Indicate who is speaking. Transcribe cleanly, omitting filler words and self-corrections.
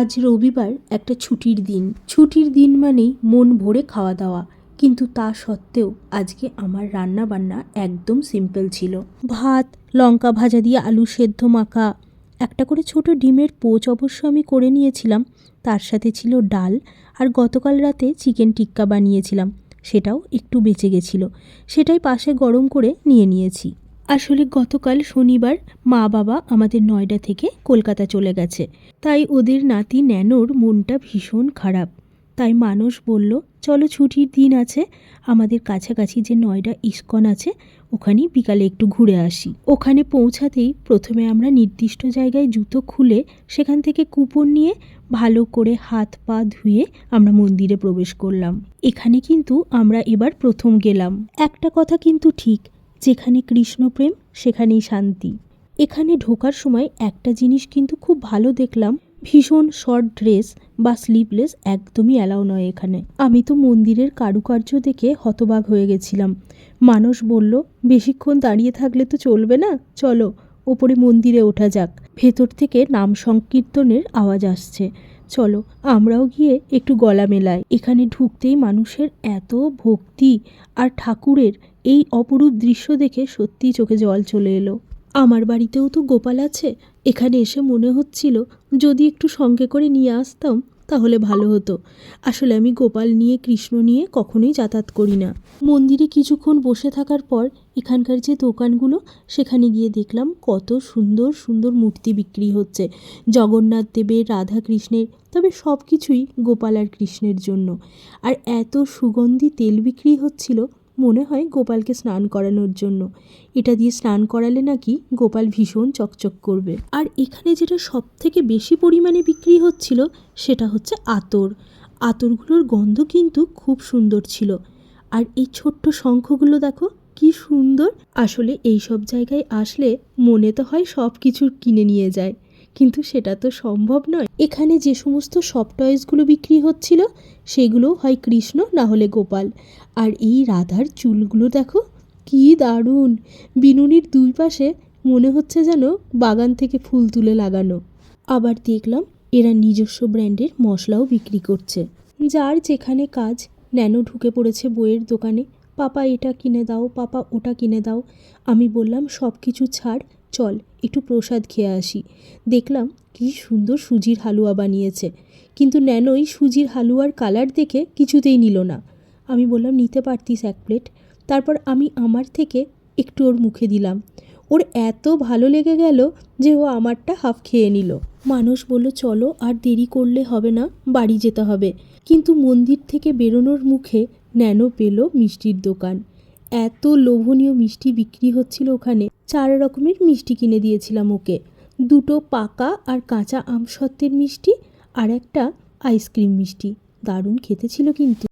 Speaker 1: আজ রবিবার, একটা ছুটির দিন। ছুটির দিন মানেই মন ভরে খাওয়া দাওয়া। কিন্তু তা সত্ত্বেও আজকে আমার রান্না বান্না একদম সিম্পল ছিল। ভাত, লঙ্কা ভাজা দিয়ে আলু সেদ্ধ মাখা, একটা করে ছোট ডিমের পোচ অবশ্য আমি করে নিয়েছিলাম। তার সাথে ছিল ডাল, আর গতকাল রাতে চিকেন টিক্কা বানিয়েছিলাম, সেটাও একটু বেঁচে গেছিলো, সেটাই পাশে গরম করে নিয়েছি। আসলে গতকাল শনিবার মা বাবা আমাদের নয়ডা থেকে কলকাতা চলে গেছে, তাই ওদের নাতি ন্যানোর মনটা ভীষণ খারাপ। তাই মানস বলল, চলো ছুটির দিন আছে, আমাদের কাছাকাছি যে নয়ডা ইস্কন আছে ওখানেই বিকালে একটু ঘুরে আসি। ওখানে পৌঁছাতেই প্রথমে আমরা নির্দিষ্ট জায়গায় জুতো খুলে সেখান থেকে কুপন নিয়ে ভালো করে হাত পা ধুয়ে আমরা মন্দিরে প্রবেশ করলাম। এখানে কিন্তু আমরা এবার প্রথম গেলাম। একটা কথা কিন্তু ঠিক, যেখানে কৃষ্ণপ্রেম সেখানেই শান্তি। এখানে ঢোকার সময় একটা জিনিস কিন্তু খুব ভালো দেখলাম, ভীষণ শর্ট ড্রেস বা স্লিভলেস একদমই অ্যালাউ নয় এখানে। আমি তো মন্দিরের কারুকার্য দেখে হতবাক হয়ে গেছিলাম। মানস বলল, বেশিক্ষণ দাঁড়িয়ে থাকলে তো চলবে না, চলো ওপরে মন্দিরে ওঠা যাক। ভেতর থেকে নাম সংকীর্তনের আওয়াজ আসছে, চলো আমরাও গিয়ে একটু গলা মেলাই। এখানে ঢুকতেই মানুষের এত ভক্তি আর ঠাকুরের এই অপরূপ দৃশ্য দেখে সত্যিই চোখে জল চলে এলো। আমার বাড়িতেও তো গোপাল আছে, এখানে এসে মনে হচ্ছিল যদি একটু সঙ্গে করে নিয়ে আসতাম তাহলে ভালো হতো। আসলে আমি গোপাল নিয়ে কৃষ্ণ নিয়ে কখনোই যাতায়াত করি না। মন্দিরে কিছুক্ষণ বসে থাকার পর এখানকার যে দোকানগুলো, সেখানে গিয়ে দেখলাম কত সুন্দর সুন্দর মূর্তি বিক্রি হচ্ছে, জগন্নাথ দেবের, রাধা কৃষ্ণের, তবে সব কিছুই গোপাল আর কৃষ্ণের জন্য। আর এত সুগন্ধি তেল বিক্রি হচ্ছিল, মনে হয় গোপালকে স্নান করানোর জন্য। এটা দিয়ে স্নান করালে নাকি গোপাল ভীষণ চকচক করবে। আর এখানে যেটা সব থেকে বেশি পরিমাণে বিক্রি হচ্ছিল সেটা হচ্ছে আতর। আতরগুলোর গন্ধ কিন্তু খুব সুন্দর ছিল। আর এই ছোট্ট শঙ্খগুলো দেখো কি সুন্দর। আসলে এই সব জায়গায় আসলে মনে তো হয় সব কিছু কিনে নিয়ে যায়, কিন্তু সেটা তো সম্ভব নয়। এখানে যে সমস্ত সফট টয়েসগুলো বিক্রি হচ্ছিল সেগুলো হয় কৃষ্ণ না হলে গোপাল। আর এই রাধার চুলগুলো দেখো কি দারুণ, বিনুনির দুই পাশে মনে হচ্ছে যেন বাগান থেকে ফুল তুলে লাগানো। আবার দেখলাম এরা নিজস্ব ব্র্যান্ডের মশলাও বিক্রি করছে। যার যেখানে কাজ, ন্যানো ঢুকে পড়েছে বইয়ের দোকানে, পাপা এটা কিনে দাও, পাপা ওটা কিনে দাও। আমি বললাম সব কিছু ছাড়, চল একটু প্রসাদ খেয়ে আসি। দেখলাম কি সুন্দর সুজির হালুয়া বানিয়েছে, কিন্তু ন্যানোই সুজির হালুয়ার কালার দেখে কিছুতেই নিল না। আমি বললাম নিতে পারতিস এক প্লেট। তারপর আমি আমার থেকে একটু ওর মুখে দিলাম, ওর এত ভালো লেগে গেল যে ও আমারটা হাফ খেয়ে নিল। মানস বলল, চলো আর দেরি করলে হবে না, বাড়ি যেতে হবে। কিন্তু মন্দির থেকে বেরোনোর মুখে ন্যানো পেল মিষ্টির দোকান। এত লোভনীয় মিষ্টি বিক্রি হচ্ছিল ওখানে, 4 রকমের মিষ্টি কিনে দিয়েছিলাম ওকে। 2টো পাকা আর কাঁচা আমসত্ত্বের মিষ্টি, আর একটা আইসক্রিম মিষ্টি। দারুণ খেতে ছিল কিন্তু।